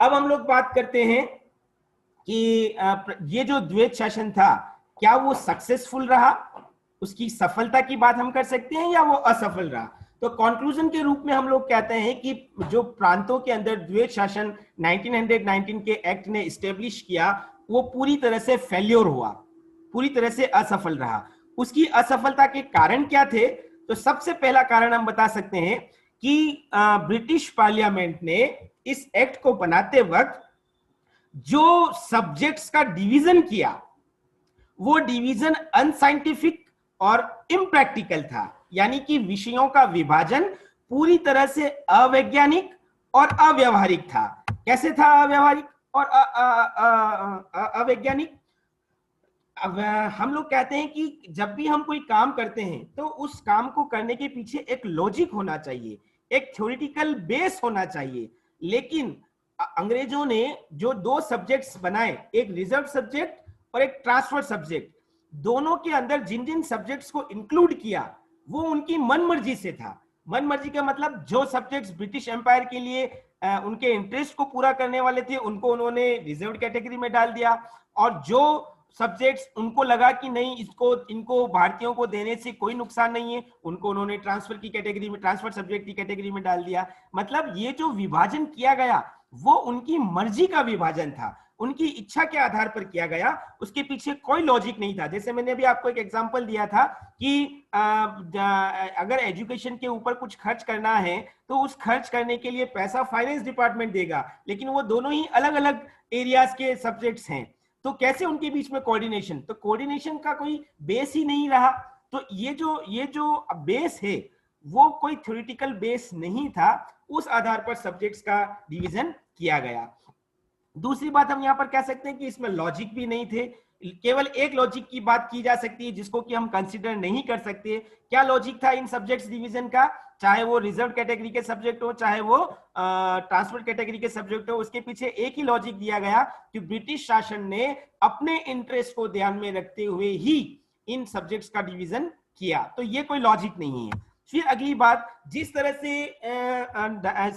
अब हम लोग बात करते हैं कि ये जो द्वैत शासन था क्या वो सक्सेसफुल रहा, उसकी सफलता की बात हम कर सकते हैं, या वो असफल रहा। तो कंक्लूजन के रूप में हम लोग कहते हैं कि जो प्रांतों के अंदर द्वैत शासन 1919 के एक्ट ने स्टेब्लिश किया वो पूरी तरह से फेल्योर हुआ, पूरी तरह से असफल रहा। उसकी असफलता के कारण क्या थे? तो सबसे पहला कारण हम बता सकते हैं कि ब्रिटिश पार्लियामेंट ने इस एक्ट को बनाते वक्त जो सब्जेक्ट्स का डिवीजन किया वो डिवीजन अनसाइंटिफिक और इम्प्रैक्टिकल था, यानी कि विषयों का विभाजन पूरी तरह से अवैज्ञानिक और अव्यवहारिक था। कैसे था अव्यवहारिक और अवैज्ञानिक? अब हम लोग कहते हैं कि जब भी हम कोई काम करते हैं तो उस काम को करने के पीछे एक लॉजिक होना चाहिए, एक थ्योरेटिकल बेस होना चाहिए। लेकिन अंग्रेजों ने जो दो सब्जेक्ट्स बनाए, एक रिजर्व सब्जेक्ट और एक ट्रांसफर सब्जेक्ट, दोनों के अंदर जिन जिन सब्जेक्ट्स को इंक्लूड किया वो उनकी मन मर्जी से था। मन मर्जी का मतलब जो सब्जेक्ट्स ब्रिटिश एम्पायर के लिए उनके इंटरेस्ट को पूरा करने वाले थे उनको उन्होंने रिजर्व कैटेगरी में डाल दिया, और जो सब्जेक्ट्स उनको लगा कि नहीं इनको भारतीयों को देने से कोई नुकसान नहीं है उनको उन्होंने ट्रांसफर की कैटेगरी में, ट्रांसफर सब्जेक्ट की कैटेगरी में डाल दिया। मतलब ये जो विभाजन किया गया वो उनकी मर्जी का विभाजन था, उनकी इच्छा के आधार पर किया गया, उसके पीछे कोई लॉजिक नहीं था। जैसे मैंने अभी आपको एक एग्जांपल दिया था कि अगर एजुकेशन के ऊपर कुछ खर्च करना है तो उस खर्च करने के लिए पैसा फाइनेंस डिपार्टमेंट देगा, लेकिन वो दोनों ही अलग अलग एरियाज के सब्जेक्ट्स हैं, तो कैसे उनके बीच में कोऑर्डिनेशन? तो कोऑर्डिनेशन का कोई बेस ही नहीं रहा। तो ये जो बेस है वो कोई थ्योरेटिकल बेस नहीं था, उस आधार पर सब्जेक्ट्स का डिवीजन किया गया। दूसरी बात हम यहां पर कह सकते हैं कि इसमें लॉजिक भी नहीं थे। केवल एक लॉजिक की बात की जा सकती है जिसको कि हम कंसीडर नहीं कर सकते। क्या लॉजिक था इन सब्जेक्ट्स डिवीजन का? चाहे वो रिजर्व कैटेगरी के सब्जेक्ट हो चाहे वो ट्रांसफर कैटेगरी के सब्जेक्ट हो, उसके पीछे एक ही लॉजिक दिया गया कि ब्रिटिश शासन ने अपने इंटरेस्ट को ध्यान में रखते हुए ही इन सब्जेक्ट्स का डिवीजन किया। तो ये कोई लॉजिक नहीं है। फिर अगली बात, जिस तरह से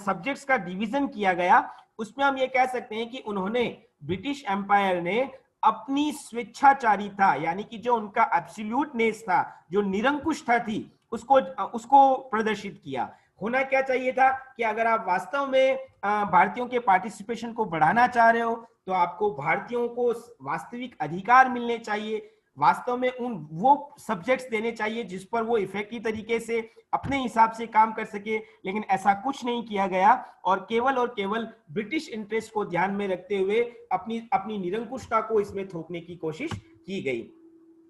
सब्जेक्ट्स का डिवीजन किया गया उसमें हम ये कह सकते हैं कि उन्होंने, ब्रिटिश एम्पायर ने अपनी स्वेच्छाचारिता यानी कि जो उनका एब्सोल्यूटनेस था, जो निरंकुशता थी, उसको प्रदर्शित किया। होना क्या चाहिए था कि अगर आप वास्तव में भारतीयों के पार्टिसिपेशन को बढ़ाना चाह रहे हो तो आपको भारतीयों को वास्तविक अधिकार मिलने चाहिए, वास्तव में वो सब्जेक्ट्स देने चाहिए जिस पर वो इफेक्टिव तरीके से अपने हिसाब से काम कर सके। लेकिन ऐसा कुछ नहीं किया गया और केवल ब्रिटिश इंटरेस्ट को ध्यान में रखते हुए अपनी निरंकुशता को इसमें थोपने की कोशिश की गई।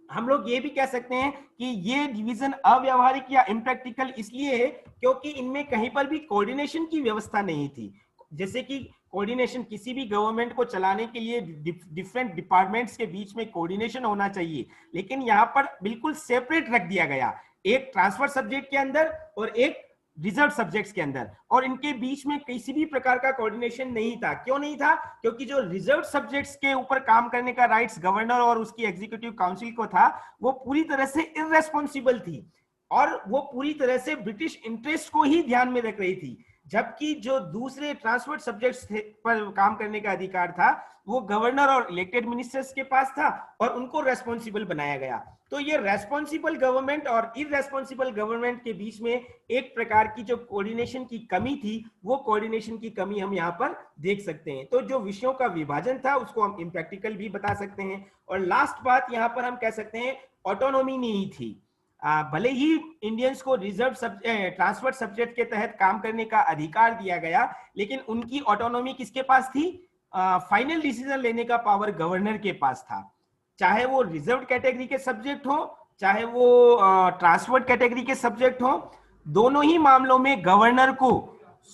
हम लोग ये भी कह सकते हैं कि ये डिवीजन अव्यवहारिक या इम्प्रैक्टिकल इसलिए है क्योंकि इनमें कहीं पर भी कोऑर्डिनेशन की व्यवस्था नहीं थी। जैसे कि कोऑर्डिनेशन, किसी भी गवर्नमेंट को चलाने के लिए डिफरेंट डिपार्टमेंट्स के बीच में कोऑर्डिनेशन होना चाहिए, लेकिन यहाँ पर बिल्कुल सेपरेट रख दिया गया, एक ट्रांसफर सब्जेक्ट के अंदर और एक रिजर्व सब्जेक्ट्स के अंदर, और इनके बीच में किसी भी प्रकार का कोऑर्डिनेशन नहीं था। क्यों नहीं था? क्योंकि जो रिजर्व सब्जेक्ट्स के ऊपर काम करने का राइट्स गवर्नर और उसकी एग्जीक्यूटिव काउंसिल को था वो पूरी तरह से इररेस्पॉन्सिबल थी और वो पूरी तरह से ब्रिटिश इंटरेस्ट को ही ध्यान में रख रही थी, जबकि जो दूसरे ट्रांसफर सब्जेक्ट्स पर काम करने का अधिकार था वो गवर्नर और इलेक्टेड मिनिस्टर्स के पास था और उनको रेस्पॉन्सिबल बनाया गया। तो ये रेस्पॉन्सिबल गवर्नमेंट और इररेस्पॉन्सिबल गवर्नमेंट के बीच में एक प्रकार की जो कोऑर्डिनेशन की कमी थी, वो कोऑर्डिनेशन की कमी हम यहाँ पर देख सकते हैं। तो जो विषयों का विभाजन था उसको हम इम्प्रैक्टिकल भी बता सकते हैं। और लास्ट बात यहाँ पर हम कह सकते हैं ऑटोनॉमी नहीं थी। भले ही इंडियंस को रिजर्व ट्रांसफर सब्जेक्ट के तहत काम करने का अधिकार दिया गया, लेकिन उनकी ऑटोनॉमी किसके पास थी? फाइनल डिसीजन लेने का पावर गवर्नर के पास था। चाहे वो रिजर्व कैटेगरी के सब्जेक्ट हो चाहे वो ट्रांसफर्ड कैटेगरी के सब्जेक्ट हो, दोनों ही मामलों में गवर्नर को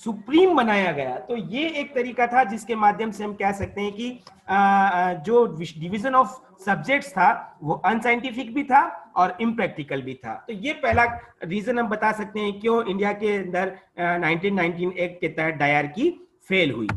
सुप्रीम बनाया गया। तो ये एक तरीका था जिसके माध्यम से हम कह सकते हैं कि जो डिवीजन ऑफ सब्जेक्ट्स था वो अनसाइंटिफिक भी था और इम्प्रैक्टिकल भी था। तो ये पहला रीजन हम बता सकते हैं क्यों इंडिया के अंदर 1919 एक्ट के तहत दायर की फेल हुई।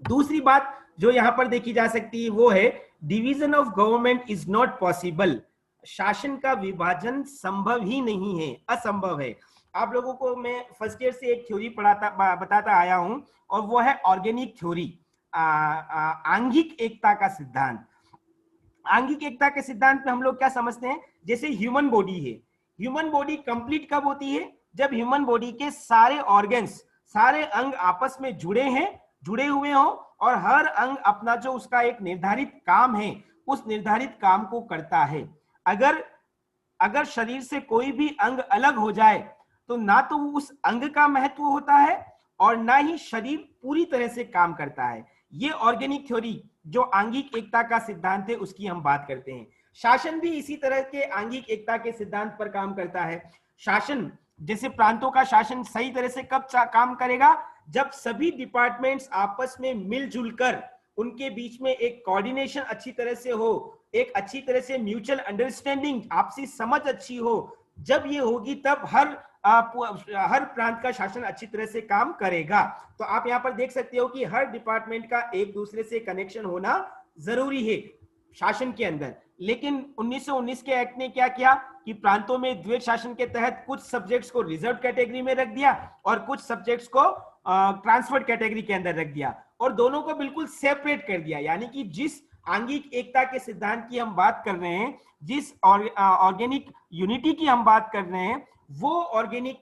दूसरी बात जो यहां पर देखी जा सकती है वो है division of government is not possible. शासन का विभाजन संभव ही नहीं है, असंभव है। आप लोगों को मैं फर्स्ट ईयर से एक थ्योरी बताता आया हूं और वो है ऑर्गेनिक थ्योरी। आंगिक एकता का सिद्धांत। आंगिक एकता के सिद्धांत में हम लोग क्या समझते हैं, जैसे ह्यूमन बॉडी है, ह्यूमन बॉडी कंप्लीट कब होती है, जब ह्यूमन बॉडी के सारे ऑर्गन्स, सारे अंग आपस में जुड़े हुए हो, और हर अंग अपना जो उसका एक निर्धारित काम है उस निर्धारित काम को करता है। अगर शरीर से कोई भी अंग अलग हो जाए तो ना तो उस अंग का महत्व होता है और ना ही शरीर पूरी तरह से काम करता है। ये ऑर्गेनिक थ्योरी जो आंगिक एकता का सिद्धांत है उसकी हम बात करते हैं। शासन भी इसी तरह के आंगिक एकता के सिद्धांत पर काम करता है। शासन, जैसे प्रांतों का शासन सही तरह से कब काम करेगा, जब सभी डिपार्टमेंट्स आपस में मिलजुल कर उनके बीच में एक कोऑर्डिनेशन अच्छी तरह से हो, एक अच्छी तरह से म्यूचुअल अंडरस्टैंडिंग, आपसी समझ अच्छी हो। जब ये होगी तब हर प्रांत का शासन अच्छी तरह से काम करेगा। तो आप यहाँ पर देख सकते हो कि हर डिपार्टमेंट का एक दूसरे से कनेक्शन होना जरूरी है शासन के अंदर। लेकिन 1919 के एक्ट ने क्या किया कि प्रांतों में द्वैत शासन के तहत कुछ सब्जेक्ट्स को रिजर्व कैटेगरी में रख दिया और कुछ सब्जेक्ट्स को ट्रांसफर्ड कैटेगरी के अंदर रख दिया, और दोनों को बिल्कुल सेपरेट कर दिया। यानी कि जिस आंगिक एकता के सिद्धांत की हम बात कर रहे हैं, जिस ऑर्गेनिक यूनिटी की हम बात कर रहे हैं, वो ऑर्गेनिक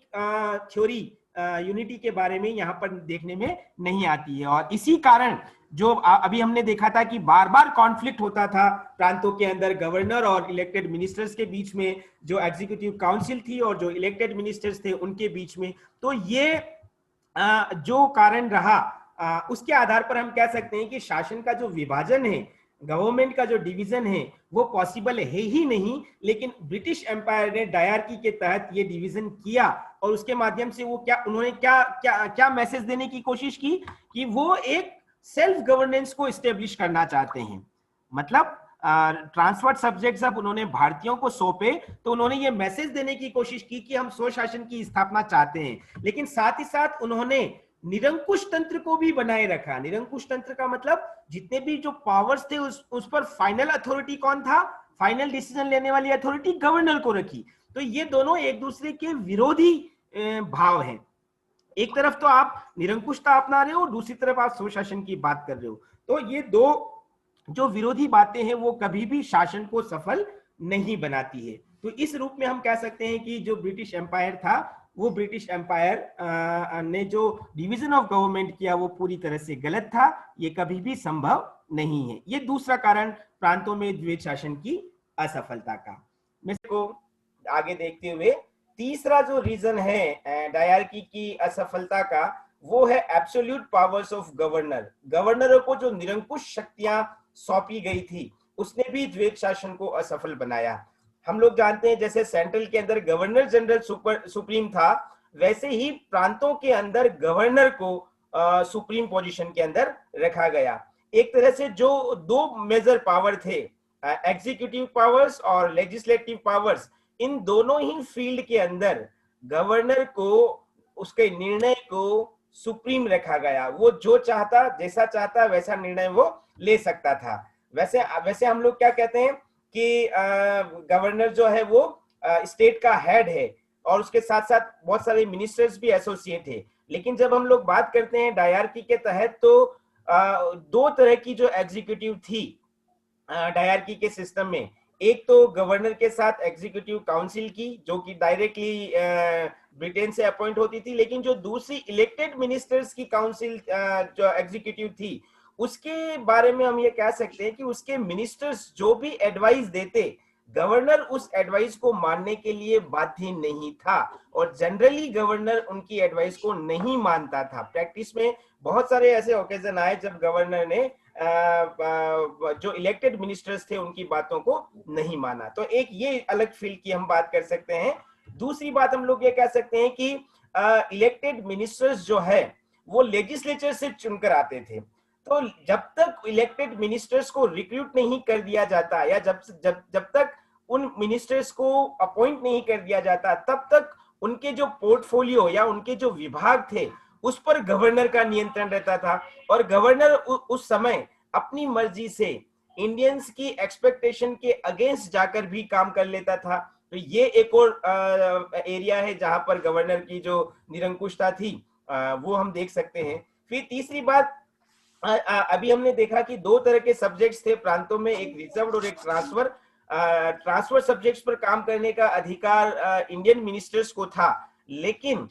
थ्योरी यूनिटी के बारे में यहाँ पर देखने में नहीं आती है। और इसी कारण जो अभी हमने देखा था कि बार बार कॉन्फ्लिक्ट होता था प्रांतों के अंदर गवर्नर और इलेक्टेड मिनिस्टर्स के बीच में, जो एग्जीक्यूटिव काउंसिल थी और जो इलेक्टेड मिनिस्टर्स थे उनके बीच में। तो ये जो कारण रहा, उसके आधार पर हम कह सकते हैं कि शासन का जो विभाजन है, गवर्नमेंट का जो डिवीजन है, वो पॉसिबल है ही नहीं। लेकिन ब्रिटिश एम्पायर ने डायरकी के तहत ये डिवीजन किया और उसके माध्यम से वो उन्होंने क्या मैसेज देने की कोशिश की कि वो एक सेल्फ गवर्नेंस को एस्टेब्लिश करना चाहते हैं। मतलब ट्रांसफर्ड सब्जेक्ट जब उन्होंने भारतीयों को सौंपे तो उन्होंने ये मैसेज देने की कोशिश की कि हम स्वशासन की स्थापना चाहते हैं। लेकिन साथ ही साथ उन्होंने निरंकुश तंत्र को भी बनाए रखा। निरंकुश तंत्र का मतलब जितने भी जो पावर्स थे उस पर फाइनल अथॉरिटी कौन था, फाइनल डिसीजन लेने वाली अथॉरिटी गवर्नर को रखी। तो ये दोनों एक दूसरे के विरोधी भाव हैं। एक तरफ तो आप निरंकुशता अपना रहे हो, दूसरी तरफ आप स्वशासन की बात कर रहे हो। तो ये दो जो विरोधी बातें हैं वो कभी भी शासन को सफल नहीं बनाती है। तो इस रूप में हम कह सकते हैं कि जो ब्रिटिश एम्पायर था, वो ब्रिटिश एम्पायर ने जो डिवीजन ऑफ गवर्नमेंट किया वो पूरी तरह से गलत था। ये कभी भी संभव नहीं है। ये दूसरा कारण प्रांतों में द्वैत शासन की असफलता का। मैं को आगे देखते हुए तीसरा जो रीजन है डायरकी की असफलता का, वो है एब्सोल्यूट पावर्स ऑफ गवर्नर। गवर्नरों को जो निरंकुश शक्तियां सौंपी गई थी उसने भी द्वैत शासन को असफल बनाया। हम लोग जानते हैं जैसे सेंट्रल के अंदर गवर्नर जनरल सुप्रीम था, वैसे ही प्रांतों के अंदर गवर्नर को सुप्रीम पोजीशन के अंदर रखा गया। एक तरह से जो दो मेजर पावर थे, एग्जीक्यूटिव पावर्स और लेजिस्लेटिव पावर्स, इन दोनों ही फील्ड के अंदर गवर्नर को, उसके निर्णय को सुप्रीम रखा गया। वो जो चाहता, जैसा चाहता वैसा निर्णय वो ले सकता था। वैसे हम लोग क्या कहते हैं कि गवर्नर जो है वो स्टेट का हेड है और उसके साथ साथ बहुत सारे मिनिस्टर्स भी एसोसिएट है। लेकिन जब हम लोग बात करते हैं डायरकी के तहत, तो दो तरह की जो एग्जीक्यूटिव थी डायरकी के सिस्टम में, एक तो गवर्नर के साथ एग्जीक्यूटिव काउंसिल की जो कि डायरेक्टली ब्रिटेन से अपॉइंट होती थी, लेकिन जो दूसरी इलेक्टेड मिनिस्टर्स की काउंसिल जो एग्जीक्यूटिव थी, उसके बारे में हम ये कह सकते हैं कि उसके मिनिस्टर्स जो भी एडवाइस देते, गवर्नर उस एडवाइस को मानने के लिए बाध्य नहीं था और जनरली गवर्नर उनकी एडवाइस को नहीं मानता था। प्रैक्टिस में बहुत सारे ऐसे ओकेजन आए जब गवर्नर ने जो इलेक्टेड मिनिस्टर्स थे उनकी बातों को नहीं माना। तो एक ये अलग फील्ड की हम बात कर सकते हैं। दूसरी बात हम लोग ये कह सकते हैं कि इलेक्टेड मिनिस्टर्स जो है वो लेजिस्लेचर से चुनकर आते थे। तो जब तक इलेक्टेड मिनिस्टर्स को रिक्रूट नहीं कर दिया जाता या जब तक उन मिनिस्टर्स को अपॉइंट नहीं कर दिया जाता, तब तक उनके जो पोर्टफोलियो या उनके जो विभाग थे उस पर गवर्नर का नियंत्रण रहता था और गवर्नर उस समय अपनी मर्जी से इंडियंस की एक्सपेक्टेशन के अगेंस्ट जाकर भी काम कर लेता था। तो ये एक और एरिया है जहां पर गवर्नर की जो निरंकुशता थी वो हम देख सकते हैं। फिर तीसरी बात, अभी हमने देखा कि दो तरह के सब्जेक्ट्स थे प्रांतों में, एक रिजर्व्ड और एक ट्रांसफर। ट्रांसफर सब्जेक्ट्स पर काम करने का अधिकार इंडियन मिनिस्टर्स को था, लेकिन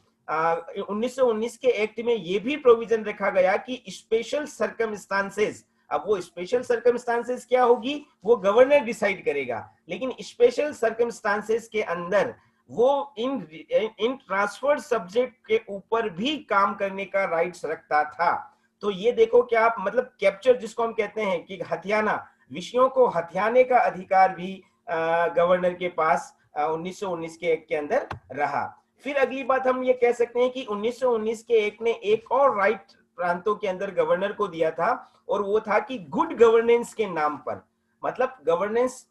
1919 के एक्ट में यह भी प्रोविजन रखा गया कि स्पेशल सर्कमस्टांसेस, अब वो स्पेशल सर्कमस्टांसेस क्या होगी वो गवर्नर डिसाइड करेगा, लेकिन स्पेशल सर्कमस्टांसेस के अंदर वो इन ट्रांसफर सब्जेक्ट के ऊपर भी काम करने का राइट्स रखता था। तो ये देखो क्या आप, मतलब कैप्चर जिसको हम कहते हैं कि हथियाना, विषयों को हथियाने का अधिकार भी गवर्नर के पास 1919 के एक्ट के अंदर रहा। फिर अगली बात हम ये कह सकते हैं कि 1919 के एक्ट ने एक और राइट प्रांतों के अंदर गवर्नर को दिया था, और वो था कि गुड गवर्नेंस के नाम पर, मतलब गवर्नेंस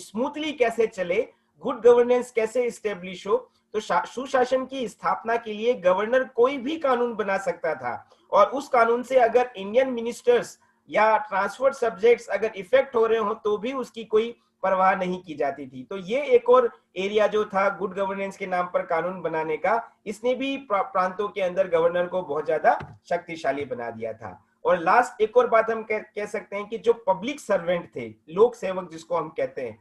स्मूथली कैसे चले, गुड गवर्नेंस कैसे स्टेब्लिश हो, तो सुशासन की स्थापना के लिए गवर्नर कोई भी कानून बना सकता था, और उस कानून से अगर इंडियन मिनिस्टर्स या ट्रांसफर सब्जेक्ट्स अगर इफेक्ट हो रहे हो तो भी उसकी कोई परवाह नहीं की जाती थी। तो ये एक और एरिया जो था गुड गवर्नेंस के नाम पर कानून बनाने का, इसने भी प्रांतों के अंदर गवर्नर को बहुत ज्यादा शक्तिशाली बना दिया था। और लास्ट एक और बात हम कह सकते हैं कि जो पब्लिक सर्वेंट थे, लोक सेवक जिसको हम कहते हैं,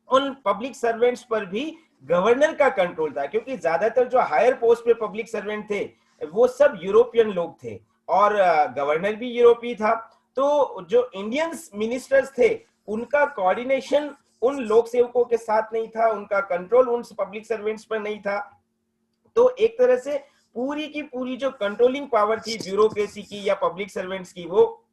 उन पब्लिक सर्वेंट्स पर भी गवर्नर का कंट्रोल था, क्योंकि ज्यादातर जो हायर पोस्ट पे पब्लिक सर्वेंट थे वो सब यूरोपियन लोग थे, और गवर्नर भी यूरोपीय था। तो जो इंडियन मिनिस्टर्स थे उनका कोऑर्डिनेशन उन लोक सेवकों के साथ नहीं था, उनका कंट्रोल उन पब्लिक सर्वेंट्स पर नहीं था। तो एक तरह से पूरी की पूरी जो कंट्रोलिंग पावर थी ब्यूरोक्रेसी की या पब्लिक सर्वेंट्स की, वो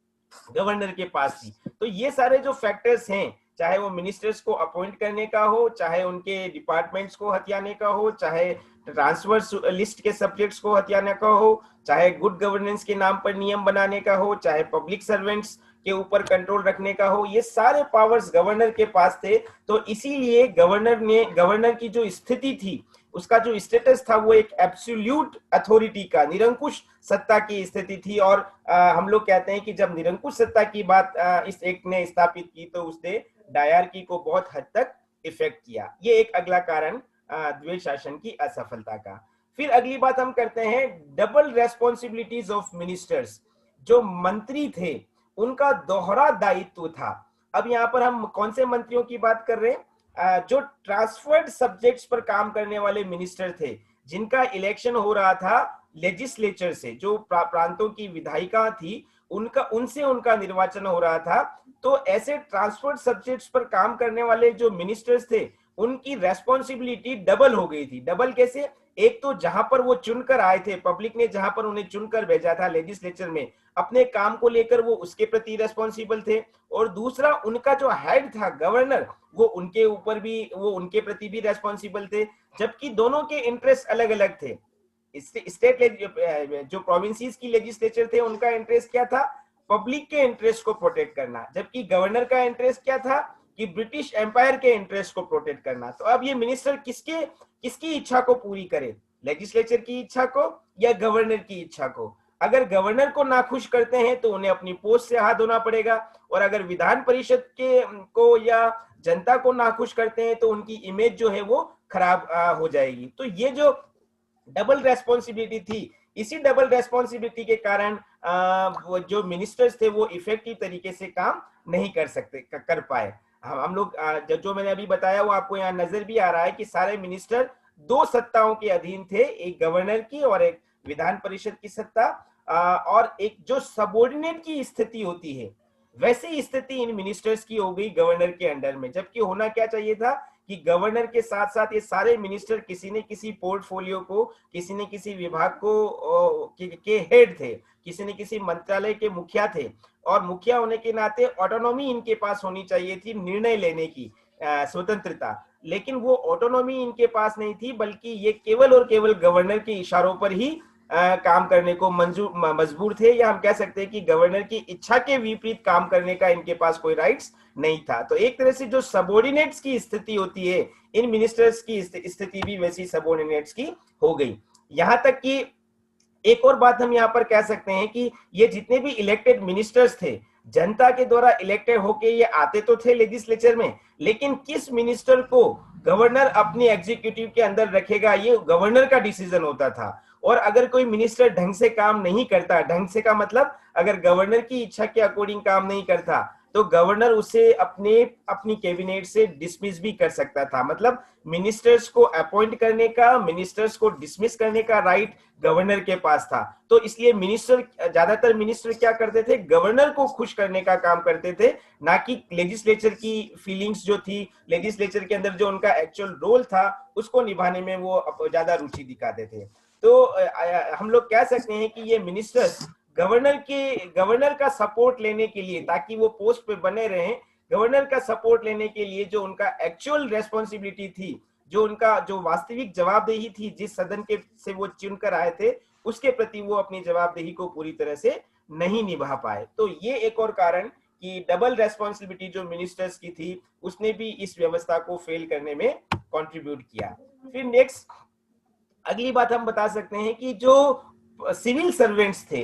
गवर्नर के पास थी। तो ये सारे जो फैक्टर्स हैं, चाहे वो मिनिस्टर्स को अपॉइंट करने का हो, चाहे उनके डिपार्टमेंट्स को हथियाने का हो, चाहे ट्रांसफर लिस्ट के सब्जेक्ट्स को हथियाने का हो, चाहे गुड गवर्नेंस के नाम पर नियम बनाने का हो, चाहे पब्लिक सर्वेंट्स के ऊपर कंट्रोल रखने का हो, ये सारे पावर्स गवर्नर के पास थे। तो इसीलिए गवर्नर की जो स्थिति थी, उसका जो स्टेटस था, वो एक एब्सोल्यूट अथॉरिटी का, निरंकुश सत्ता की स्थिति थी। और हम लोग कहते हैं कि जब निरंकुश सत्ता की बात इस एक्ट ने स्थापित की तो उसने डायरकी को बहुत हद तक इफेक्ट किया। ये एक अगला कारण द्वैत शासन की असफलता का। फिर अगली बात हम करते हैं डबल रेस्पॉन्सिबिलिटीज ऑफ मिनिस्टर्स। जो मंत्री थे उनका दोहरा दायित्व था। अब यहाँ पर हम कौन से मंत्रियों की बात कर रहे हैं? जो ट्रांसफर्ड सब्जेक्ट्स पर काम करने वाले मिनिस्टर थे, जिनका इलेक्शन हो रहा था लेजिस्लेचर से, जो प्रांतों की विधायिका थी उनसे उनका निर्वाचन हो रहा था। तो ऐसे ट्रांसफर्ड सब्जेक्ट्स पर काम करने वाले जो मिनिस्टर्स थे उनकी रेस्पॉन्सिबिलिटी डबल हो गई थी। डबल कैसे? एक तो जहां पर वो चुनकर आए थे, पब्लिक ने जहां पर उन्हें चुनकर भेजा था लेजिस्लेचर में, अपने काम को लेकर वो उसके प्रति रेस्पॉन्सिबल थे, और दूसरा उनका जो हेड था गवर्नर, वो उनके ऊपर भी, वो उनके प्रति भी रेस्पॉन्सिबल थे। जबकि दोनों के इंटरेस्ट अलग अलग थे। स्टेट जो प्रोविंसेस की लेजिस्लेचर थे उनका इंटरेस्ट क्या था? पब्लिक के इंटरेस्ट को प्रोटेक्ट करना। जबकि गवर्नर का इंटरेस्ट क्या था? कि ब्रिटिश एम्पायर के इंटरेस्ट को प्रोटेक्ट करना। तो अब ये मिनिस्टर किसकी इच्छा को पूरी करे? लेजिस्लेचर की इच्छा को या गवर्नर की इच्छा को? अगर गवर्नर को नाखुश करते हैं तो उन्हें अपनी पोस्ट से हाथ धोना पड़ेगा, और अगर विधान परिषद को या जनता को नाखुश करते हैं तो उनकी इमेज जो है वो खराब हो जाएगी। तो ये जो डबल रेस्पॉन्सिबिलिटी थी, इसी डबल रेस्पॉन्सिबिलिटी के कारण वो जो मिनिस्टर्स थे वो इफेक्टिव तरीके से काम नहीं कर पाए। हम लोग जो मैंने अभी बताया वो आपको यहाँ नजर भी आ रहा है कि सारे मिनिस्टर दो सत्ताओं के अधीन थे, एक गवर्नर की और एक विधान परिषद की सत्ता, और एक जो सबऑर्डिनेट की स्थिति होती है वैसी स्थिति इन मिनिस्टर्स की हो गई गवर्नर के अंडर में। जबकि होना क्या चाहिए था कि गवर्नर के साथ साथ ये सारे मिनिस्टर किसी न किसी पोर्टफोलियो को, किसी न किसी विभाग को के हेड थे, किसी न किसी मंत्रालय के मुखिया थे, और मुखिया होने के नाते ऑटोनॉमी इनके पास होनी चाहिए थी, निर्णय लेने की स्वतंत्रता। लेकिन वो ऑटोनॉमी इनके पास नहीं थी, बल्कि ये केवल और केवल गवर्नर के इशारों पर ही काम करने को मजबूर थे, या हम कह सकते हैं कि गवर्नर की इच्छा के विपरीत काम करने का इनके पास कोई राइट्स नहीं था। तो एक तरह से जो सबऑर्डिनेट्स की स्थिति होती है, इन मिनिस्टर्स की स्थिति भी वैसी सबऑर्डिनेट्स की हो गई। यहां तक कि एक और बात हम यहाँ पर कह सकते हैं कि ये जितने भी इलेक्टेड मिनिस्टर्स थे, जनता के द्वारा इलेक्टेड होके ये आते तो थे लेजिस्लेचर में, लेकिन किस मिनिस्टर को गवर्नर अपनी एग्जीक्यूटिव के अंदर रखेगा ये गवर्नर का डिसीजन होता था। और अगर कोई मिनिस्टर ढंग से काम नहीं करता, ढंग से का मतलब अगर गवर्नर की इच्छा के अकॉर्डिंग काम नहीं करता, तो गवर्नर उसे अपनी कैबिनेट से डिसमिस भी कर सकता था। मतलब मिनिस्टर्स को अपॉइंट करने का, मिनिस्टर्स को डिसमिस करने का राइट गवर्नर के पास था। तो इसलिए ज्यादातर मिनिस्टर क्या करते थे, गवर्नर को खुश करने का काम करते थे, ना कि लेजिस्लेचर की फीलिंग्स जो थी, लेजिस्लेचर के अंदर जो उनका एक्चुअल रोल था उसको निभाने में वो ज्यादा रुचि दिखाते थे। तो हम लोग कह सकते हैं कि ये मिनिस्टर्स गवर्नर का सपोर्ट लेने के लिए, ताकि वो पोस्ट पे बने रहें, गवर्नर का सपोर्ट लेने के लिए जो उनका एक्चुअल रेस्पॉन्सिबिलिटी थी, जो उनका जो वास्तविक जवाबदेही थी, जिस सदन के से वो चुनकर आए थे, उसके प्रति वो अपनी जवाबदेही को पूरी तरह से नहीं निभा पाए। तो ये एक और कारण कि डबल रेस्पॉन्सिबिलिटी जो मिनिस्टर्स की थी, उसने भी इस व्यवस्था को फेल करने में कंट्रीब्यूट किया। फिर नेक्स्ट अगली बात हम बता सकते हैं कि जो सिविल सर्वेंट्स थे,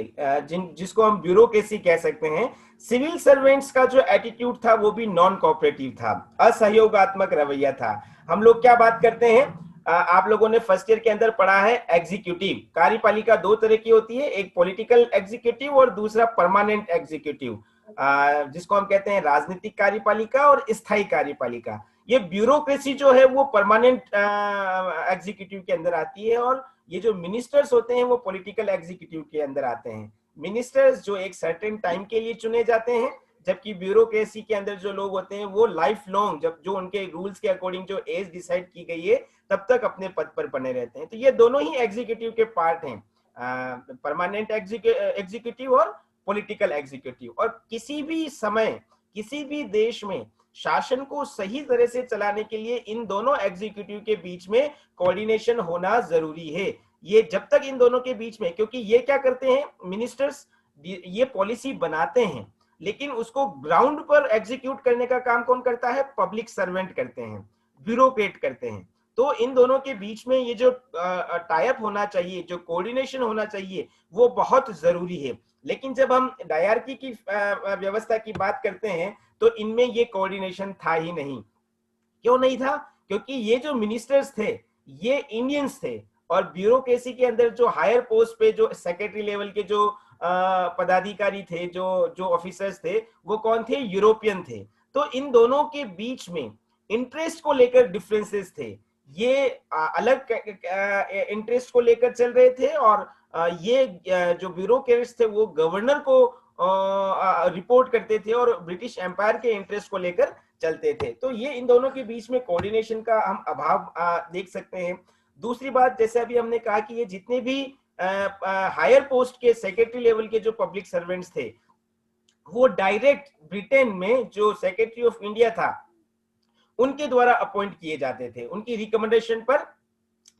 जिसको हम ब्यूरोक्रेसी कह सकते हैं, सिविल सर्वेंट्स का जो एटीट्यूड था वो भी नॉन कोऑपरेटिव था, असहयोगात्मक रवैया था। हम लोग क्या बात करते हैं, आप लोगों ने फर्स्ट ईयर के अंदर पढ़ा है एग्जीक्यूटिव कार्यपालिका दो तरह की होती है, एक पॉलिटिकल एग्जीक्यूटिव और दूसरा परमानेंट एग्जीक्यूटिव, जिसको हम कहते हैं राजनीतिक कार्यपालिका और स्थायी कार्यपालिका। ये ब्यूरोक्रेसी जो है वो परमानेंट एग्जीक्यूटिव के अंदर आती है, और ये जो मिनिस्टर्स होते हैं वो पॉलिटिकल एग्जीक्यूटिव के अंदर आते हैं। मिनिस्टर्स जो एक सर्टेन टाइम के लिए चुने जाते हैं, जबकि ब्यूरोक्रेसी के अंदर जो लोग होते हैं वो लाइफ लॉन्ग, जब जो उनके रूल्स के अकॉर्डिंग जो एज डिसाइड की गई है तब तक अपने पद पर बने रहते हैं। तो ये दोनों ही एग्जीक्यूटिव के पार्ट हैं, परमानेंट एग्जीक्यूटिव और पॉलिटिकल एग्जीक्यूटिव। और किसी भी समय किसी भी देश में शासन को सही तरह से चलाने के लिए इन दोनों एग्जीक्यूटिव के बीच में कोऑर्डिनेशन होना जरूरी है। ये जब तक इन दोनों के बीच में, क्योंकि ये क्या करते हैं मिनिस्टर्स, ये पॉलिसी बनाते हैं, लेकिन उसको ग्राउंड पर एग्जीक्यूट करने का काम कौन करता है, पब्लिक सर्वेंट करते हैं, ब्यूरोक्रेट करते हैं। तो इन दोनों के बीच में ये जो टाई अप होना चाहिए, जो कोऑर्डिनेशन होना चाहिए, वो बहुत जरूरी है। लेकिन जब हम डायरार्की की व्यवस्था की बात करते हैं तो इनमें ये कोऑर्डिनेशन था ही नहीं। क्यों नहीं था, क्योंकि ये जो मिनिस्टर्स थे ये इंडियंस थे, और ब्यूरोक्रेसी के अंदर जो हायर पोस्ट पे जो सेक्रेटरी लेवल के जो पदाधिकारी थे, जो ऑफिसर्स थे, वो कौन थे, यूरोपियन थे। तो इन दोनों के बीच में इंटरेस्ट को लेकर डिफरेंसेस थे, ये अलग इंटरेस्ट को लेकर चल रहे थे, और ये जो ब्यूरोक्रेट्स थे वो गवर्नर को रिपोर्ट करते थे और ब्रिटिश एम्पायर के इंटरेस्ट को लेकर चलते थे। तो ये इन दोनों के बीच में कोऑर्डिनेशन का हम अभाव देख सकते हैं। दूसरी बात, जैसे अभी हमने कहा कि ये जितने भी हायर पोस्ट के सेक्रेटरी लेवल के जो पब्लिक सर्वेंट्स थे, वो डायरेक्ट ब्रिटेन में जो सेक्रेटरी ऑफ इंडिया था उनके द्वारा अपॉइंट किए जाते थे, उनकी रिकमेंडेशन पर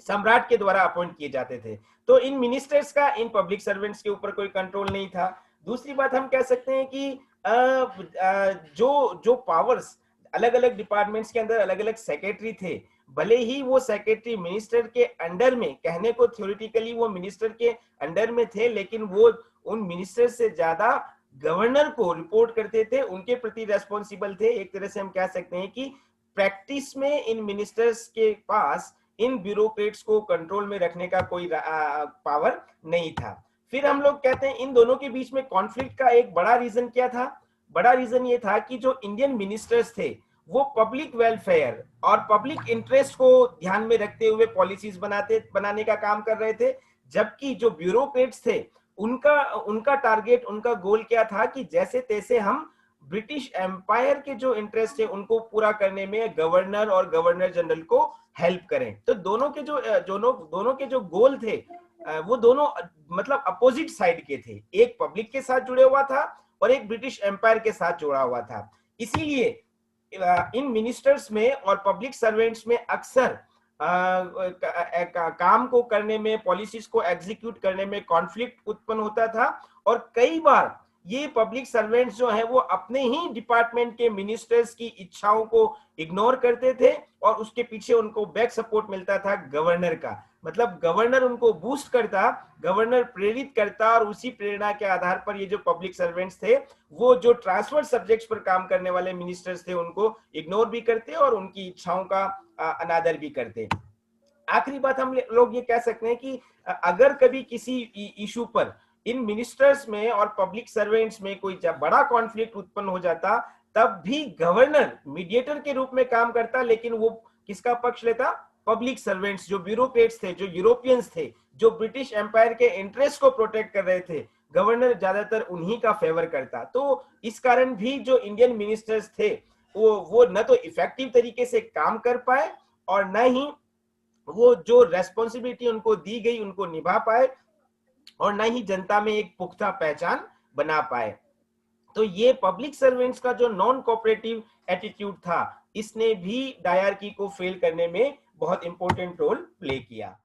सम्राट के द्वारा अपॉइंट किए जाते थे। तो इन मिनिस्टर्स का इन पब्लिक सर्वेंट्स के ऊपर कोई कंट्रोल नहीं था। दूसरी बात हम कह सकते हैं कि जो पावर्स अलग अलग डिपार्टमेंट्स के अंदर अलग अलग सेक्रेटरी थे, भले ही वो सेक्रेटरी मिनिस्टर के अंडर में, कहने को थ्योरेटिकली वो मिनिस्टर के अंडर में थे, लेकिन वो उन मिनिस्टर से ज्यादा गवर्नर को रिपोर्ट करते थे, उनके प्रति रेस्पॉन्सिबल थे। एक तरह से हम कह सकते हैं कि प्रैक्टिस में इन मिनिस्टर्स के पास इन ब्यूरोक्रेट्स को कंट्रोल में रखने का कोई पावर नहीं था। फिर हम लोग कहते हैं इन दोनों के बीच में कॉन्फ्लिक्ट का एक बड़ा रीजन क्या था, बड़ा रीजन ये था कि जो इंडियन मिनिस्टर्स थे वो पब्लिक वेलफेयर और पब्लिक इंटरेस्ट को ध्यान में रखते हुए पॉलिसीज बनाने का काम कर रहे थे, जबकि जो ब्यूरोक्रेट्स थे उनका टारगेट, उनका गोल क्या था कि जैसे तैसे हम ब्रिटिश एम्पायर के जो इंटरेस्ट है उनको पूरा करने में गवर्नर और गवर्नर जनरल को हेल्प करें। तो दोनों के जो गोल थे वो दोनों मतलब अपोजिट साइड के थे, एक पब्लिक के साथ जुड़े हुआ था और एक ब्रिटिश एम्पायर के साथ जुड़ा हुआ था। इसीलिए इन मिनिस्टर्स में और पब्लिक सर्वेंट्स में अक्सर काम को करने में, पॉलिसीज को एग्जीक्यूट करने में कॉन्फ्लिक्ट उत्पन्न होता था, और कई बार ये पब्लिक सर्वेंट्स जो है वो अपने ही डिपार्टमेंट के मिनिस्टर्स की इच्छाओं को इग्नोर करते थे, और उसके पीछे उनको बैक सपोर्ट मिलता था गवर्नर का। मतलब गवर्नर उनको बूस्ट करता, गवर्नर प्रेरित करता, और उसी प्रेरणा के आधार पर ये जो पब्लिक सर्वेंट्स थे वो जो ट्रांसफर सब्जेक्ट्स पर काम करने वाले मिनिस्टर्स थे उनको इग्नोर भी करते और उनकी इच्छाओं का अनादर भी करते। आखिरी बात हम लोग ये कह सकते हैं कि अगर कभी किसी इशू पर इन मिनिस्टर्स में और पब्लिक सर्वेंट्स में कोई जब बड़ा कॉन्फ्लिक्ट उत्पन्न हो जाता, तब भी गवर्नर मीडिएटर के रूप में काम करता, लेकिन वो किसका पक्ष लेता? पब्लिक सर्वेंट्स, जो ब्यूरोक्रेट्स थे, जो यूरोपियंस थे, जो ब्रिटिश एम्पायर के इंटरेस्ट को प्रोटेक्ट कर रहे थे, गवर्नर ज्यादातर उन्हीं का फेवर करता। तो इस कारण भी जो इंडियन मिनिस्टर्स थे वो न तो इफेक्टिव तरीके से काम कर पाए और न ही वो जो रेस्पॉन्सिबिलिटी उनको दी गई उनको निभा पाए, और न ही जनता में एक पुख्ता पहचान बना पाए। तो ये पब्लिक सर्वेंट्स का जो नॉन कोऑपरेटिव एटीट्यूड था, इसने भी डायरकी को फेल करने में बहुत इंपॉर्टेंट रोल प्ले किया।